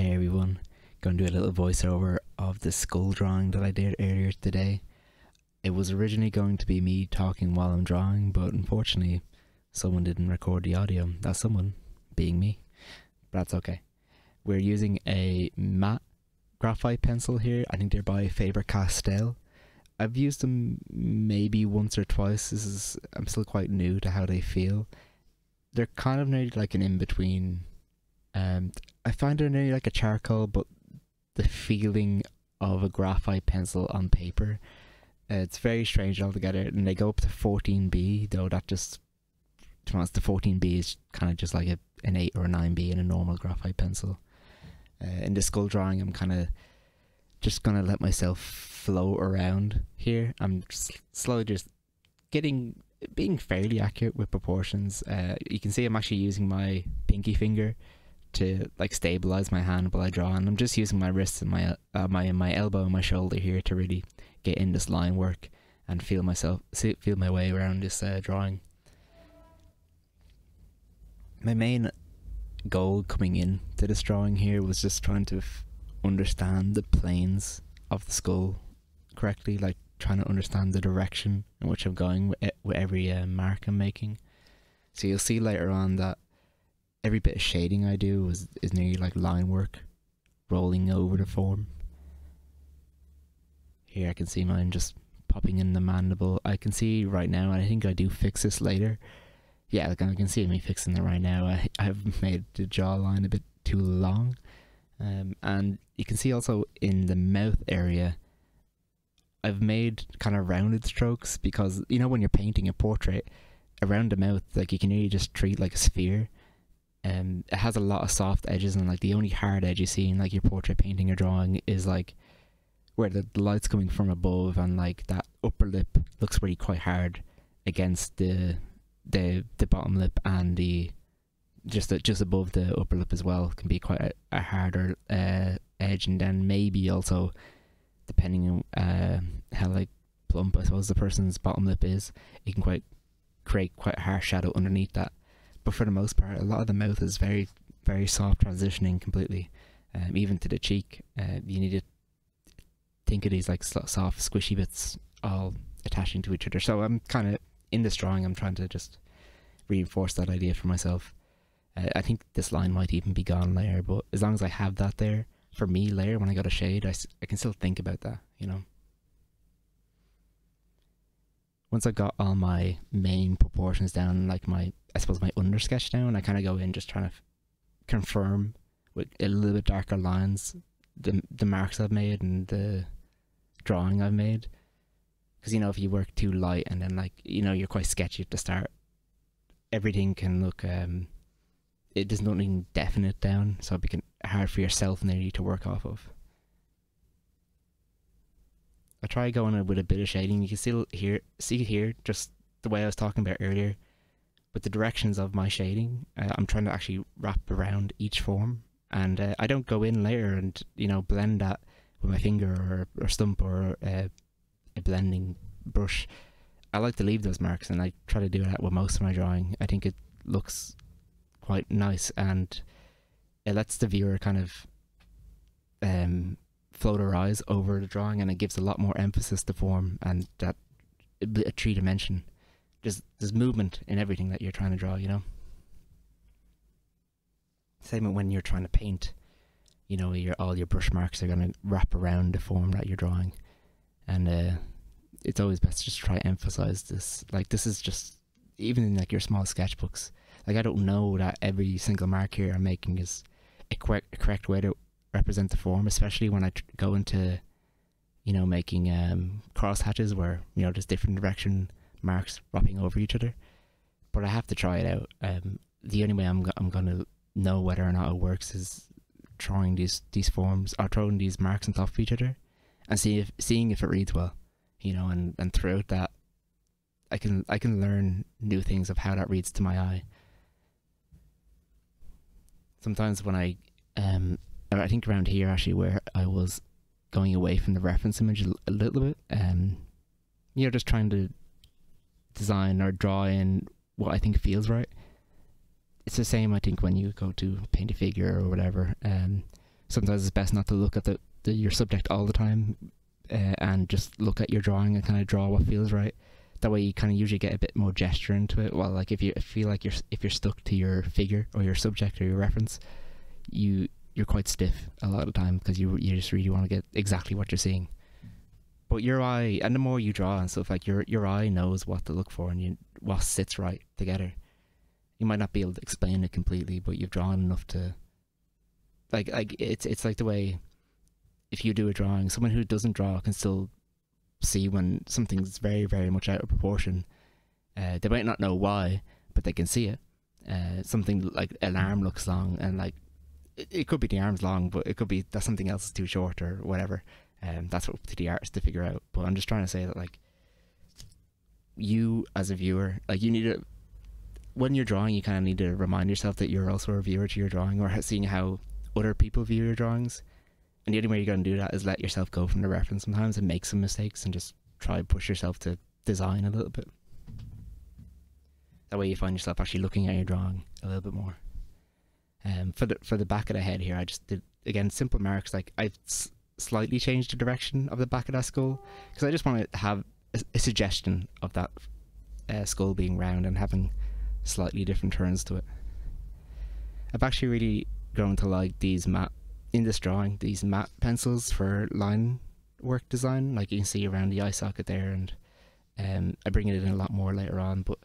Hey everyone, going to do a little voiceover of the skull drawing that I did earlier today. It was originally going to be me talking while I'm drawing, but unfortunately someone didn't record the audio. That someone being me, but that's okay. We're using a matte graphite pencil here. I think they're by Faber-Castell. I've used them maybe once or twice. I'm still quite new to how they feel. They're kind of nearly like an in-between. I find they're nearly like a charcoal, but the feeling of a graphite pencil on paper. It's very strange altogether, and they go up to 14B, though that just, to be honest, the 14B is kind of just like an 8 or a 9B in a normal graphite pencil. In the skull drawing, I'm kind of just going to let myself float around here. I'm slowly just being fairly accurate with proportions. You can see I'm actually using my pinky finger to like stabilize my hand while I draw, and I'm just using my wrists and my elbow and my shoulder here to really get in this line work and feel my way around this drawing. My main goal coming in to this drawing here was just trying to understand the planes of the skull correctly, like trying to understand the direction in which I'm going with every mark I'm making. So you'll see later on that every bit of shading I do is nearly like line work rolling over the form. Here I can see mine just popping in the mandible. I can see right now, and I think I do fix this later. Yeah, like I can see me fixing it right now. I've made the jawline a bit too long. And you can see also in the mouth area, I've made kind of rounded strokes because, you know, when you're painting a portrait, around the mouth, like you can really just treat like a sphere. It has a lot of soft edges, and like the only hard edge you see in like your portrait painting or drawing is like where the light's coming from above, and like that upper lip looks really quite hard against the bottom lip, and the just above the upper lip as well can be quite a harder edge. And then maybe also, depending on how like plump I suppose the person's bottom lip is, it can create quite a harsh shadow underneath that. But for the most part, a lot of the mouth is very, very soft, transitioning completely, even to the cheek. You need to think of these like soft, squishy bits all attaching to each other. So I'm kind of, in this drawing, I'm trying to just reinforce that idea for myself. I think this line might even be gone later, but as long as I have that there, for me later when I got a shade, I can still think about that, you know. Once I've got all my main proportions down, like I suppose my undersketch down, I kind of go in just trying to confirm with a little bit darker lines the marks I've made and the drawing I've made. Because, you know, if you work too light and then, like, you know, you're quite sketchy at the start, everything can look, there's nothing definite down, so it becomes hard for yourself nearly to work off of. I try going with a bit of shading. You can still see here, just the way I was talking about earlier, with the directions of my shading. I'm trying to actually wrap around each form, and I don't go in later and, you know, blend that with my finger or stump or a blending brush. I like to leave those marks, and I try to do that with most of my drawing. I think it looks quite nice, and it lets the viewer kind of float her eyes over the drawing, and it gives a lot more emphasis to form and that a three-dimension. There's movement in everything that you're trying to draw, you know. Same when you're trying to paint, you know, all your brush marks are going to wrap around the form that you're drawing, and it's always best to just try to emphasize this. Like, this is just, even in like your small sketchbooks, like, I don't know that every single mark here I'm making is a correct way to represent the form, especially when I go into, you know, making cross hatches where, you know, there's different direction marks wrapping over each other. But I have to try it out. The only way I'm going to know whether or not it works is drawing these forms, or throwing these marks on top of each other and seeing if it reads well, you know, and throughout that I can learn new things of how that reads to my eye. Sometimes when I think around here actually, where I was going away from the reference image a little bit, you know, just trying to design or draw in what I think feels right. It's the same, I think, when you go to paint a figure or whatever. sometimes it's best not to look at your subject all the time, and just look at your drawing and kind of draw what feels right. That way you kind of usually get a bit more gesture into it. While like if you feel like if you're stuck to your figure or your subject or your reference, you're quite stiff a lot of the time, because you just really want to get exactly what you're seeing. But your eye, and the more you draw and stuff, like your eye knows what to look for and what sits right together. You might not be able to explain it completely, but you've drawn enough to like it's like the way, if you do a drawing, someone who doesn't draw can still see when something's very, very much out of proportion. They might not know why, but they can see it. Something like an arm looks long, and like it could be the arm's long, but it could be that something else is too short or whatever. That's up to the artist to figure out. But I'm just trying to say that, like, you as a viewer, like, you need to, when you're drawing, you kind of need to remind yourself that you're also a viewer to your drawing, or seeing how other people view your drawings. And the only way you're going to do that is let yourself go from the reference sometimes and make some mistakes, and just try and push yourself to design a little bit. That way you find yourself actually looking at your drawing a little bit more. For the back of the head here, I just did, again, simple marks. Like, I've slightly changed the direction of the back of that skull, because I just want to have a suggestion of that skull being round and having slightly different turns to it. I've actually really grown to like these matte pencils for line work design, like you can see around the eye socket there, and I bring it in a lot more later on, but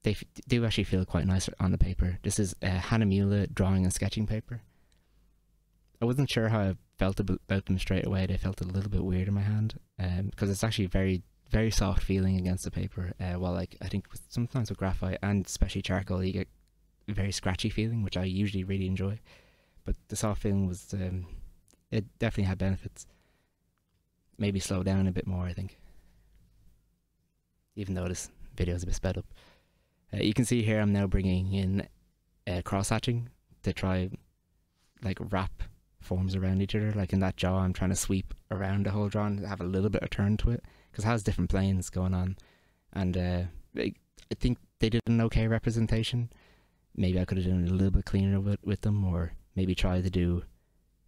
they do actually feel quite nice on the paper. This is Hahnemuhle drawing and sketching paper. I wasn't sure how I felt about them straight away. They felt a little bit weird in my hand, because it's actually very, very soft feeling against the paper. While like I think sometimes with graphite and especially charcoal, you get a very scratchy feeling, which I usually really enjoy. But the soft feeling was, it definitely had benefits. Maybe slow down a bit more, I think. Even though this video is a bit sped up. You can see here I'm now bringing in cross hatching to try like wrap forms around each other. Like in that jaw, I'm trying to sweep around the whole drawing to have a little bit of turn to it, because it has different planes going on. And I think they did an okay representation. Maybe I could have done it a little bit cleaner with them, or maybe try to do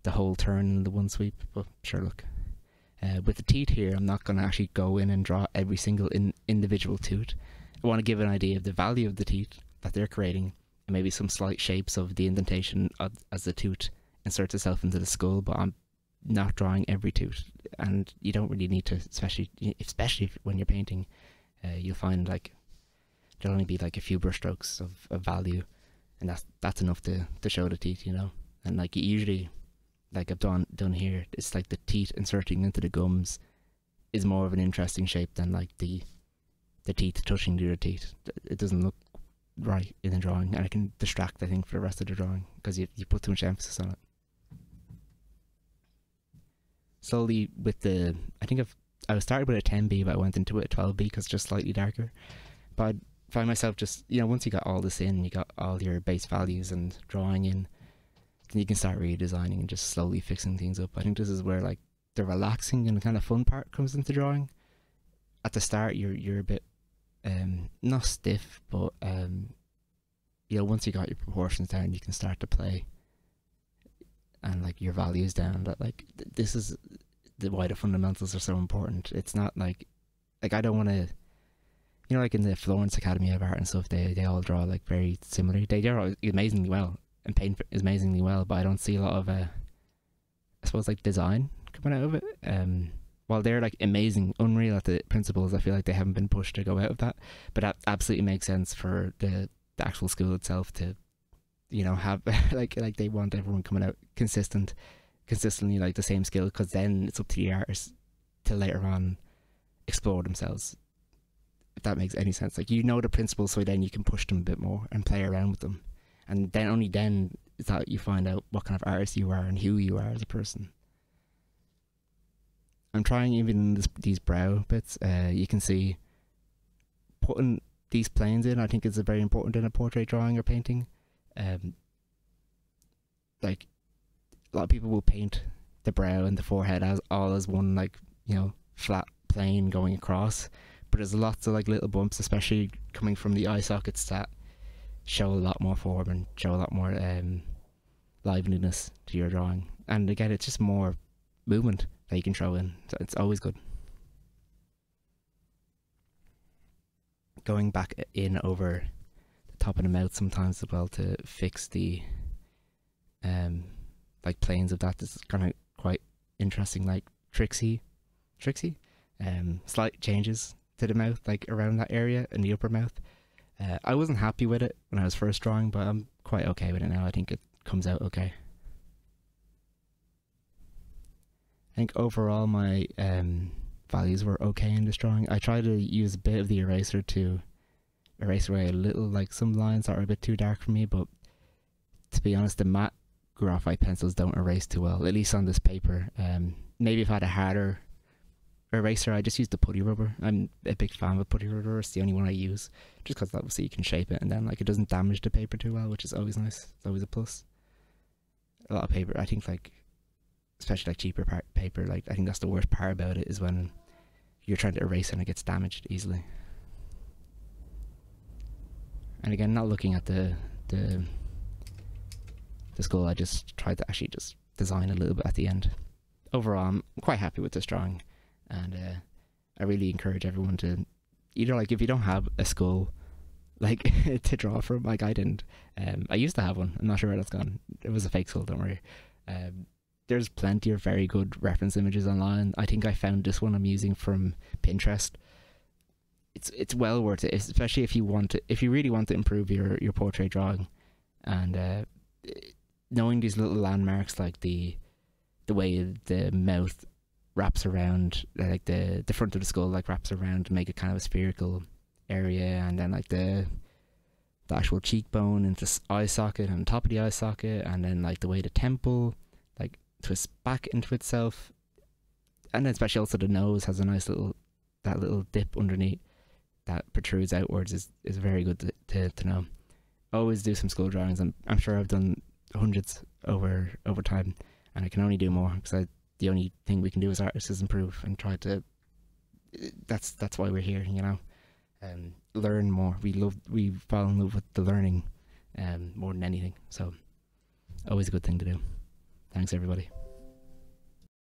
the whole turn in the one sweep, but sure, look. With the teeth here, I'm not going to actually go in and draw every single individual tooth. I want to give an idea of the value of the teeth that they're creating, and maybe some slight shapes of the indentation as the tooth inserts itself into the skull, but I'm not drawing every tooth. And you don't really need to, especially when you're painting. You'll find like there'll only be like a few brush strokes of value, and that's enough to show the teeth, you know. And like usually, like I've done here, it's like the teeth inserting into the gums is more of an interesting shape than like the teeth touching the other teeth. It doesn't look right in the drawing, and it can distract, I think, for the rest of the drawing, because you put too much emphasis on it. Slowly with the, I was started with a 10B, but I went into it a 12B because it's just slightly darker. But I find myself just, you know, once you got all this in, you got all your base values and drawing in, then you can start redesigning and just slowly fixing things up. I think this is where like the relaxing and the kind of fun part comes into drawing. At the start, you're a bit not stiff, but you know, once you got your proportions down, you can start to play, and like your values down. That like this is why the fundamentals are so important. It's not like I don't want to, you know, like in the Florence Academy of Art and stuff, they all draw like very similarly. They draw amazingly well and paint amazingly well, but I don't see a lot of I suppose like design coming out of it. While they're like amazing, unreal at the principles, I feel like they haven't been pushed to go out of that. But that absolutely makes sense for the actual school itself to, you know, have like they want everyone coming out consistently like the same skill, because then it's up to the artists to later on explore themselves, if that makes any sense. Like, you know the principles, so then you can push them a bit more and play around with them, and then only then is that you find out what kind of artist you are and who you are as a person. I'm trying even these brow bits. You can see putting these planes in, I think, is very important in a portrait drawing or painting. Like a lot of people will paint the brow and the forehead as one, like, you know, flat plane going across, but there's lots of like little bumps, especially coming from the eye sockets, that show a lot more form and show a lot more liveliness to your drawing. And again, it's just more movement that you can throw in, so it's always good. Going back in over the top of the mouth sometimes as well to fix the like planes of that. This is kind of quite interesting, like tricksy slight changes to the mouth, like around that area in the upper mouth. I wasn't happy with it when I was first drawing, but I'm quite okay with it now. I think it comes out okay. I think overall my values were okay in this drawing. I tried to use a bit of the eraser to erase away a little, like some lines that are a bit too dark for me, but to be honest, the matte graphite pencils don't erase too well, at least on this paper. Maybe if I had a harder eraser, I just used the putty rubber. I'm a big fan of putty rubber. It's the only one I use, just because obviously you can shape it, and then like it doesn't damage the paper too well, which is always nice. It's always a plus. A lot of paper, I think, like especially like cheaper paper, like I think that's the worst part about it, is when you're trying to erase and it gets damaged easily. And again, not looking at the skull, I just tried to actually just design a little bit at the end. Overall, I'm quite happy with this drawing, and I really encourage everyone to either, like, if you don't have a skull like to draw from, like I didn't. I used to have one. I'm not sure where that's gone. It was a fake skull, don't worry. There's plenty of very good reference images online. I think I found this one I'm using from Pinterest. It's well worth it, especially if you really want to improve your portrait drawing, and knowing these little landmarks, like the way the mouth wraps around, like the front of the skull like wraps around to make it kind of a spherical area, and then like the actual cheekbone into the eye socket and top of the eye socket, and then like the way the temple like twists back into itself, and then especially also the nose has a nice little dip underneath that protrudes outwards is very good to know. Always do some skull drawings. I'm sure I've done hundreds over time, and I can only do more, because the only thing we can do as artists is improve and try to. That's why we're here, you know. Learn more. We fall in love with the learning more than anything. So always a good thing to do. Thanks everybody.